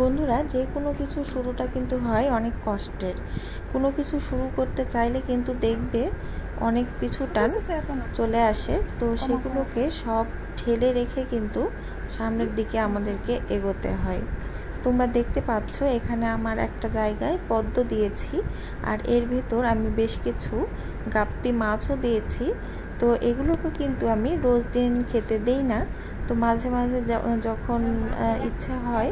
বন্ধুরা, যে কোনো কিছু শুরুটা কিন্তু হয় অনেক কষ্টের। কোনো কিছু শুরু করতে চাইলে কিন্তু দেখবে অনেক পিছু টান চলে আসে, তো সেগুলোকে সব ঠেলে রেখে কিন্তু সামনের দিকে আমাদেরকে এগোতে হয়। তোমরা দেখতে পাচ্ছ এখানে আমার একটা জায়গায় পদ্ম দিয়েছি, আর এর ভেতর আমি বেশ কিছু গাপ্পি মাছও দিয়েছি। তো এগুলোকে কিন্তু আমি রোজ দিন খেতে দেই না, তো মাঝে মাঝে যখন ইচ্ছা হয়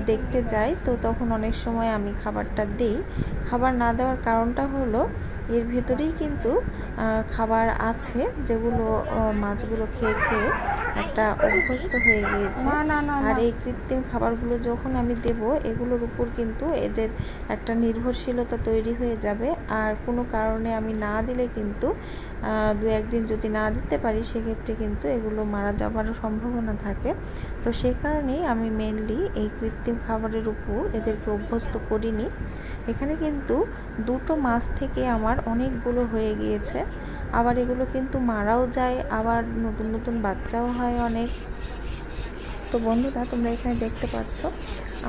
দেখতে যাই, তো তখন অনেক সময় আমি খাবারটা দিই। খাবার না দেওয়ার কারণটা হলো এর ভেতরেই কিন্তু খাবার আছে, যেগুলো মাছগুলো খেয়ে খেয়ে একটা অভ্যস্ত হয়ে গিয়েছে। আর এই কৃত্রিম খাবারগুলো যখন আমি দেব, এগুলোর উপর কিন্তু এদের একটা নির্ভরশীলতা তৈরি হয়ে যাবে। আর কোনো কারণে আমি না দিলে কিন্তু দু একদিন যদি না দিতে পারি, সেক্ষেত্রে কিন্তু এগুলো মারা যাওয়ারও সম্ভাবনা থাকে। তো সেই কারণেই আমি মেনলি এই কৃত্রিম খাবারের উপর এদেরকে অভ্যস্ত করিনি। এখানে কিন্তু দুটো মাছ থেকে আমার অনেকগুলো হয়ে গিয়েছে, আবার এগুলো কিন্তু মারাও যায়, আবার নতুন নতুন বাচ্চাও হয় অনেক। তো বন্ধুরা, তোমরা এখানে দেখতে পাচ্ছ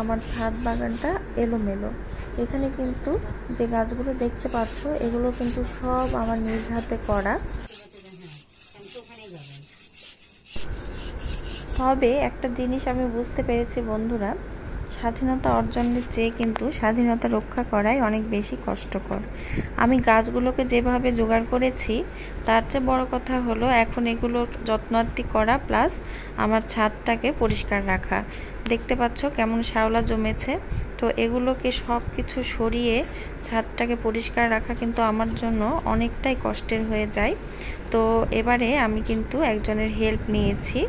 আমার ছাদ বাগানটা এলোমেলো। এখানে কিন্তু যে গাছগুলো দেখতে পাচ্ছ, এগুলো কিন্তু সব আমার নিজ হাতে করা। তবে একটা জিনিস আমি বুঝতে পেরেছি বন্ধুরা, স্বাধীনতা অর্জনের চেয়ে কিন্তু স্বাধীনতা রক্ষা করাই অনেক বেশি কষ্টকর। আমি গাছগুলোকে যেভাবে জোগাড় করেছি, তার চেয়ে বড় কথা হলো এখন এগুলোর যত্নার্থী করা, প্লাস আমার ছাদটাকে পরিষ্কার রাখা। দেখতে পাচ্ছ কেমন শ্যাওলা জমেছে। তো এগুলোকে সব কিছু সরিয়ে ছাদটাকে পরিষ্কার রাখা কিন্তু আমার জন্য অনেকটাই কষ্টের হয়ে যায়। তো এবারে আমি কিন্তু একজনের হেল্প নিয়েছি।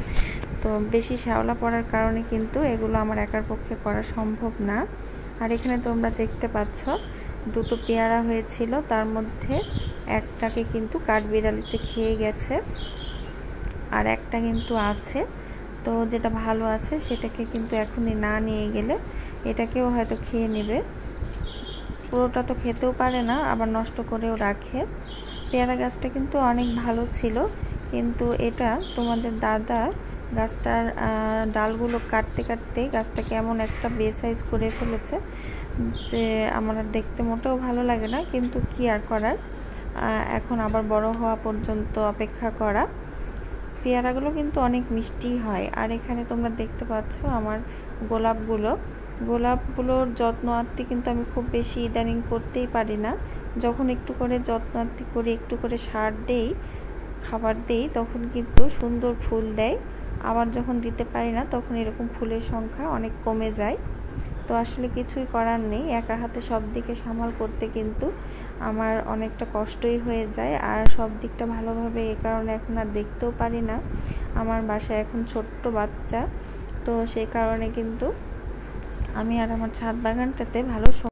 তো বেশি শ্যাওলা পড়ার কারণে কিন্তু এগুলো আমার একার পক্ষে করা সম্ভব না। আর এখানে তোমরা দেখতে পাচ্ছ দুটো পেয়ারা হয়েছিল, তার মধ্যে একটাকে কিন্তু কাঠবিড়ালিতে খেয়ে গেছে, আর একটা কিন্তু আছে। তো যেটা ভালো আছে সেটাকে কিন্তু এখনই না নিয়ে গেলে এটাকেও হয়তো খেয়ে নেবে। পুরোটা তো খেতেও পারে না, আবার নষ্ট করেও রাখে। পেয়ারা গাছটা কিন্তু অনেক ভালো ছিল, কিন্তু এটা তোমাদের দাদা গাছটার ডালগুলো কাটতে কাটতে গাছটা কেমন একটা বেসাইজ করে ফেলেছে, যে আমার দেখতে মোটেও ভালো লাগে না। কিন্তু কি আর করার, এখন আবার বড় হওয়া পর্যন্ত অপেক্ষা করা। পেয়ারাগুলো কিন্তু অনেক মিষ্টি হয়। আর এখানে তোমরা দেখতে পাচ্ছ আমার গোলাপগুলোর যত্নার্থী কিন্তু আমি খুব বেশি ইদানিং করতেই পারি না। যখন একটু করে যত্নার্থী করি, একটু করে সার দেই, খাবার দেই, তখন কিন্তু সুন্দর ফুল দেয়। আবার যখন দিতে পারি না, তখন এরকম ফুলের সংখ্যা অনেক কমে যায়। তো আসলে কিছুই করার নেই, একা হাতে সব দিকে সামাল করতে কিন্তু আমার অনেকটা কষ্টই হয়ে যায়। আর সব দিকটা ভালোভাবে এ কারণে এখন আর দেখতেও পারি না। আমার বাসায় এখন ছোট্ট বাচ্চা, তো সেই কারণে কিন্তু আমি আর আমার ছাদ বাগানটাতে ভালো